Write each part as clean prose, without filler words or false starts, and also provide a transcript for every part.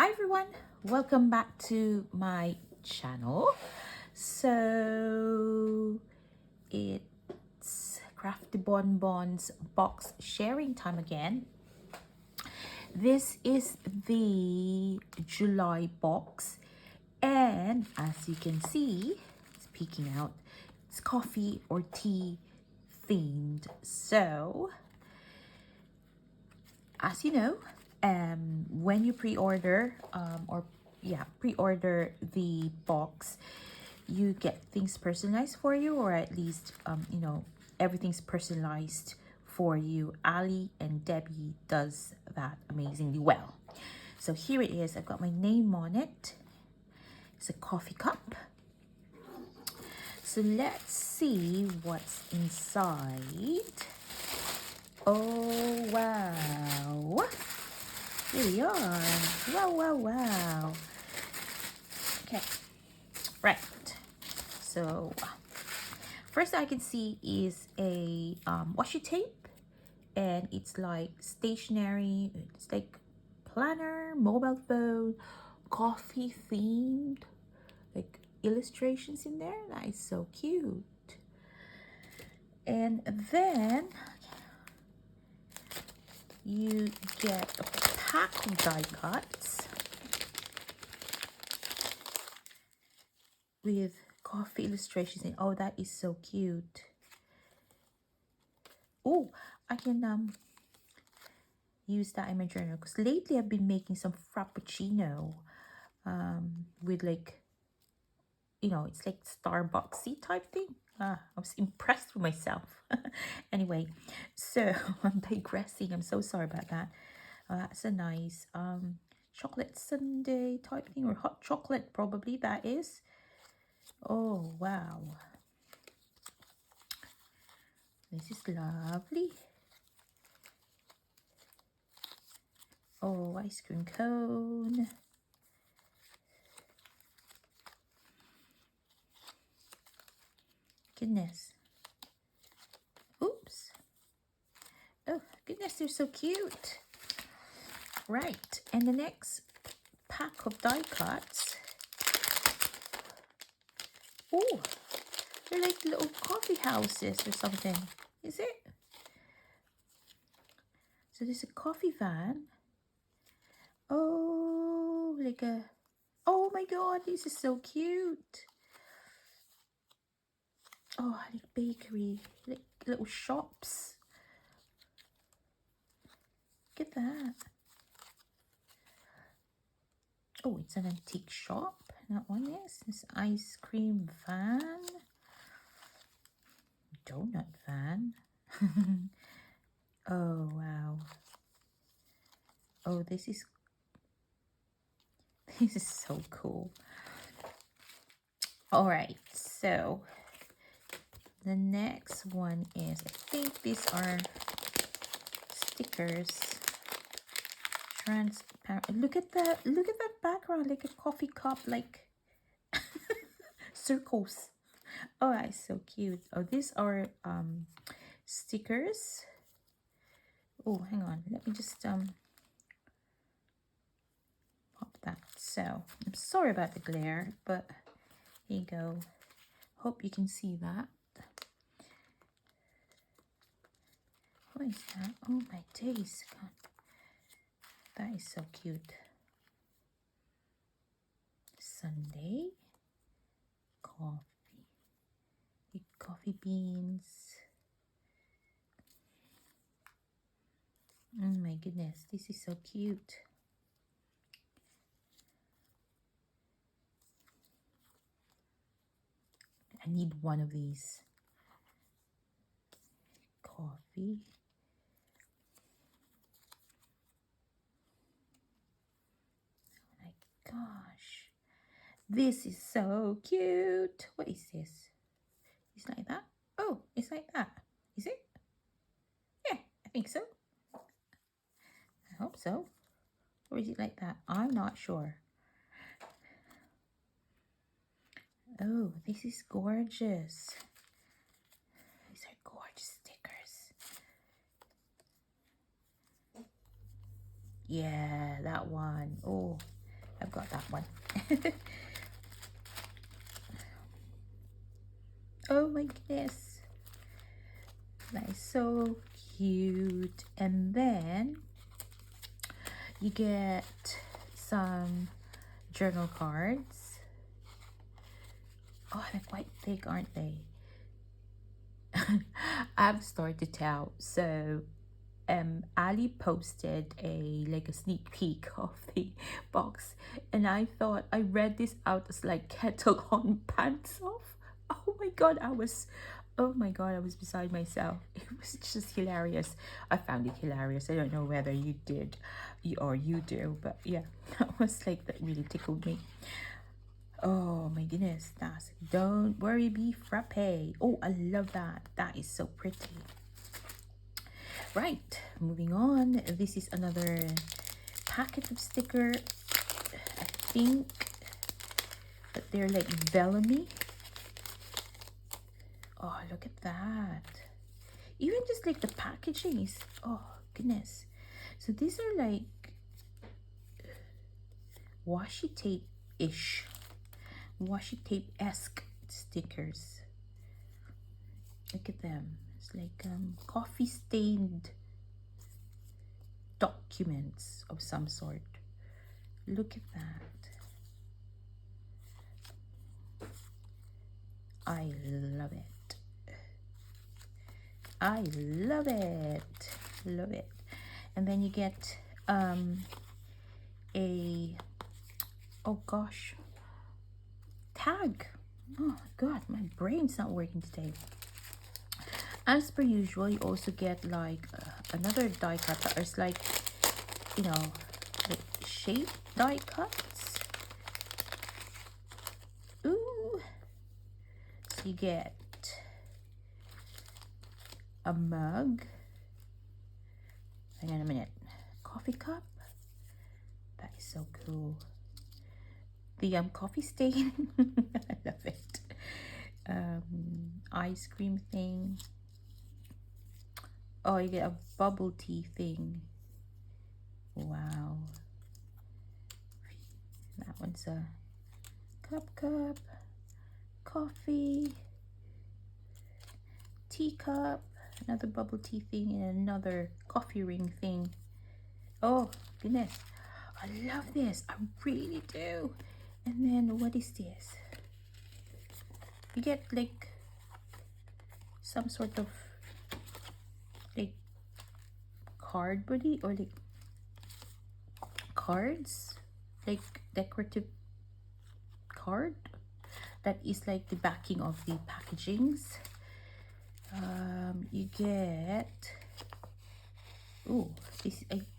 Hi everyone, welcome back to my channel. So it's CraftyBonbons box sharing time again. This is the July box, and as you can see, it's peeking out, it's coffee or tea themed. So as you know, when you pre-order pre-order the box, you get things personalized for you, or at least everything's personalized for you. Ali and Debbie does that amazingly well. So here it is. I've got my name on it. It's a coffee cup. So let's see what's inside. Oh wow, here we are. Wow. Okay, right, so first I can see is a washi tape, and it's like stationery. It's like planner, mobile phone, coffee themed, like illustrations in there. That is so cute. And then you get a pack of die cuts with coffee illustrations in. Oh, that is so cute. Oh, I can use that in my journal, because lately I've been making some frappuccino with, like, it's like Starbucksy type thing. I was impressed with myself. Anyway, so I'm digressing. I'm so sorry about that. That's a nice chocolate sundae type thing, or hot chocolate probably that is. Oh wow, this is lovely. Oh, ice cream cone. Goodness. Oops. Oh goodness, they're so cute. Right, and the next pack of die cuts. Oh, they're like little coffee houses or something. Is it? So there's a coffee van. Oh, like a... Oh my god, this is so cute. Oh, like bakery, like little shops. Look at that. Oh, it's an antique shop. That one is. This ice cream van. Donut van. Oh, wow. Oh, this is so cool. All right, so the next one is, I think these are stickers. Transparent. Look at that background, like a coffee cup, like circles. Oh, that's so cute. Oh, these are stickers. Oh, hang on, let me just pop that. So I'm sorry about the glare, but here you go. Hope you can see that. What is that? Oh my days. God. That is so cute. Sunday. Coffee. With coffee beans. Oh my goodness, this is so cute. I need one of these. Coffee. Oh my gosh. This is so cute. What is this? It's like that? Oh, it's like that. Is it? Yeah, I think so. I hope so. Or is it like that? I'm not sure. Oh, this is gorgeous. These are gorgeous stickers. Yeah, that one. Oh, I've got that one. Oh my goodness. That is so cute. And then you get some journal cards. Oh, they're quite thick, aren't they? I have a story to tell. So Ali posted a sneak peek of the box, and I thought I read this out as like kettle on pants off. Oh my god, I was beside myself. It was just hilarious. I found it hilarious. I don't know whether you did or you do, but yeah, that was like, that really tickled me. Oh my goodness, that's Don't Worry Be Frappe. Oh, I love that. That is so pretty. Right, moving on. This is another packet of sticker. I think that they're like vellum-y. Oh, look at that. Even just like the packaging is, oh goodness. So these are like washi tape-ish, washi tape-esque stickers. Look at them. It's like coffee stained documents of some sort. Look at that. I love it. I love it. Love it. And then you get a, oh gosh, tag. Oh god, my brain's not working today. As per usual, you also get like another die cut that is like, you know, like shape die cuts. Ooh. So you get a mug. Hang on a minute. Coffee cup. That is so cool. The coffee stain. I love it. Ice cream thing. Oh, you get a bubble tea thing. Wow. That one's a cup, coffee, teacup, another bubble tea thing, and another coffee ring thing. Oh, goodness. I love this. I really do. And then what is this? You get like some sort of like cardboardy or like cards, like decorative card that is like the backing of the packagings. You get, oh,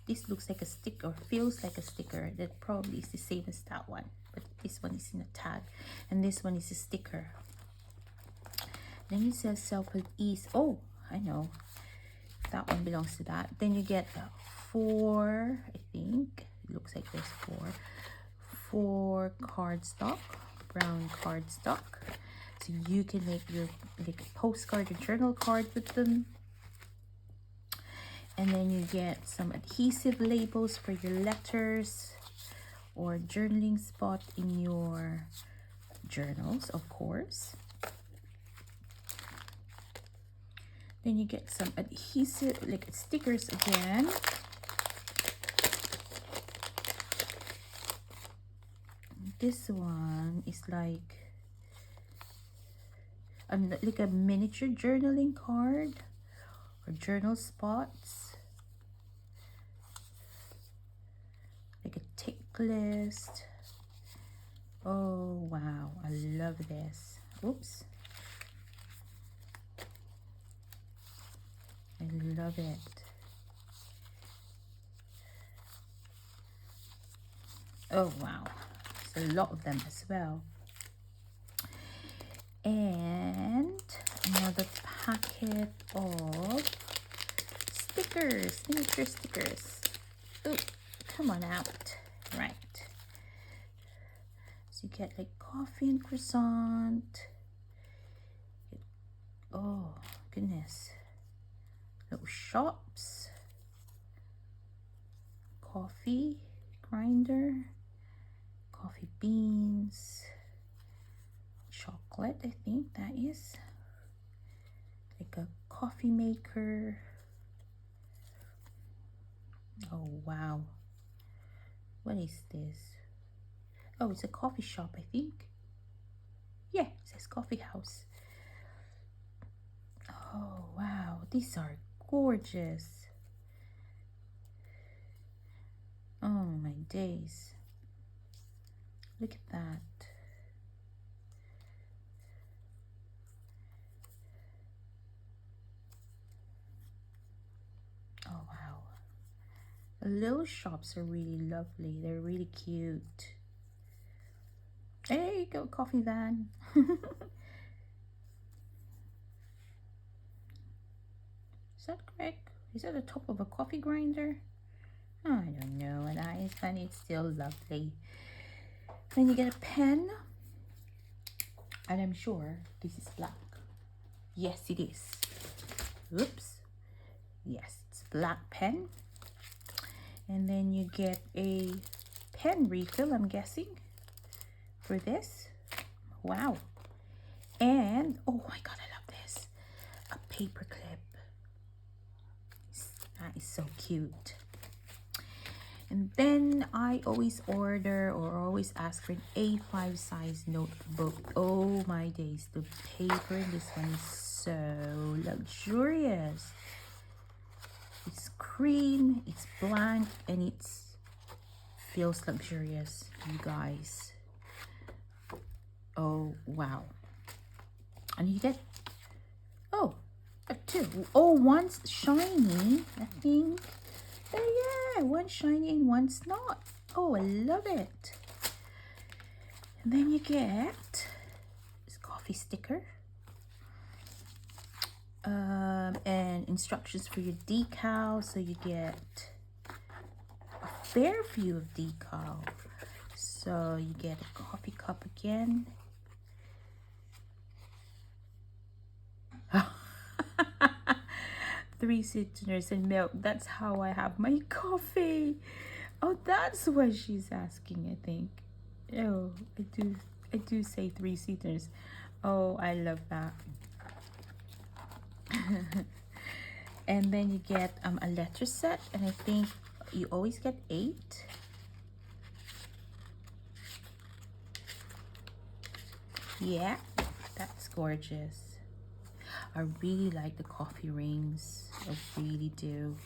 this looks like a sticker, or feels like a sticker. That probably is the same as that one, but this one is in a tag and this one is a sticker. Then it says self with ease. Oh, I know, that one belongs to that. Then you get 4, I think it looks like there's 4 cardstock, brown cardstock, so you can make your like a postcard or journal card with them. And then you get some adhesive labels for your letters or journaling spot in your journals, of course. Then you get some adhesive, like stickers again. This one is like a miniature journaling card or journal spots. Like a tick list. Oh wow, I love this. Oops. I love it. Oh wow, there's a lot of them as well. And another packet of stickers, miniature stickers. Oh, come on out. Right. So you get like coffee and croissant. Oh goodness. Little shops, coffee grinder, coffee beans, chocolate, I think that is. Like a coffee maker. Oh wow. What is this? Oh, it's a coffee shop, I think. Yeah, it says coffee house. Oh wow, these are gorgeous. Oh my days. Look at that. Oh wow. The little shops are really lovely. They're really cute. There you go, coffee van. Is that correct? Is that the top of a coffee grinder? Oh, I don't know. And that is funny. It's still lovely. Then you get a pen. And I'm sure this is black. Yes, it is. Oops. Yes, it's black pen. And then you get a pen refill, I'm guessing, for this. Wow. And, oh my God, I love this. A paper clip. That is so cute. And then I always order or always ask for an A5 size notebook. Oh my days, the paper in this one is so luxurious. It's cream, it's blank, and it feels luxurious, you guys. Oh wow. And you get, oh, two. Oh, one's shiny, I think. Oh yeah, one's shiny and one's not. Oh, I love it. And then you get this coffee sticker. And instructions for your decal. So you get a fair view of decal. So you get a coffee cup again. Three sweeteners and milk. That's how I have my coffee. Oh, that's what she's asking, I think. Oh, I do say 3 sweeteners. Oh, I love that. And then you get a letter set, and I think you always get 8. Yeah, that's gorgeous. I really like the coffee rings. I really do.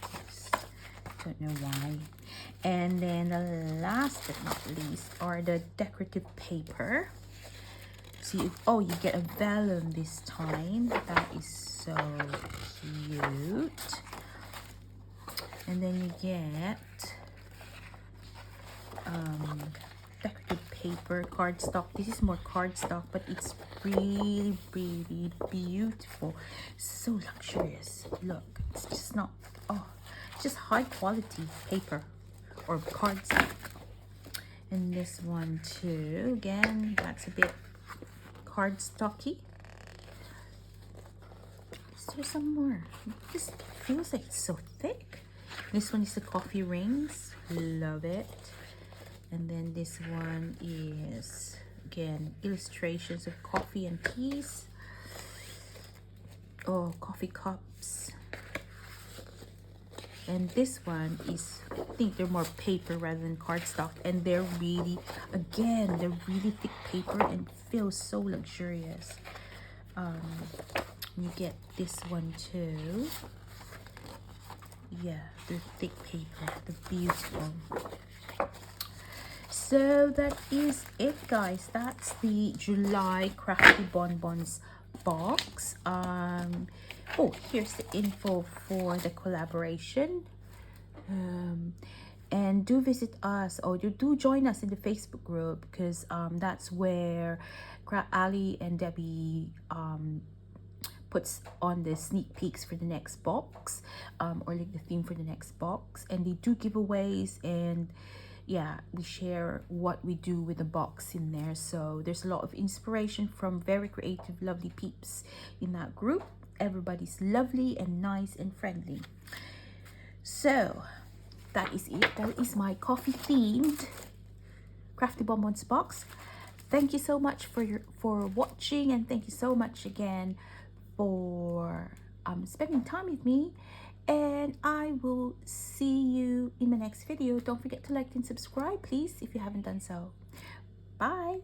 Don't know why. And then the last but not least are the decorative paper. See, oh, you get a vellum this time. That is so cute. And then you get decorative paper, cardstock. This is more cardstock, but it's really, really beautiful. So luxurious. Look, it's just not, oh, it's just high quality paper or cardstock. And this one too, again, that's a bit cardstocky. Is there some more? This feels like it's so thick. This one is the coffee rings. Love it. And then this one is, again, illustrations of coffee and teas. Oh, coffee cups. And this one is, I think they're more paper rather than cardstock. And they're really, again, they're really thick paper and feels so luxurious. You get this one too. Yeah, they're thick paper. They're beautiful. So that is it, guys. That's the July Crafty Bonbons box. Oh, here's the info for the collaboration. And do visit us, or do join us in the Facebook group, because that's where Ali and Debbie puts on the sneak peeks for the next box, or like the theme for the next box. And they do giveaways, and yeah, we share what we do with the box in there. So there's a lot of inspiration from very creative, lovely peeps in that group. Everybody's lovely and nice and friendly. So that is it. That is my coffee themed Crafty Bonbons box. Thank you so much for watching, and thank you so much again for spending time with me. And I will see you in my next video. Don't forget to like and subscribe, please, if you haven't done so. Bye.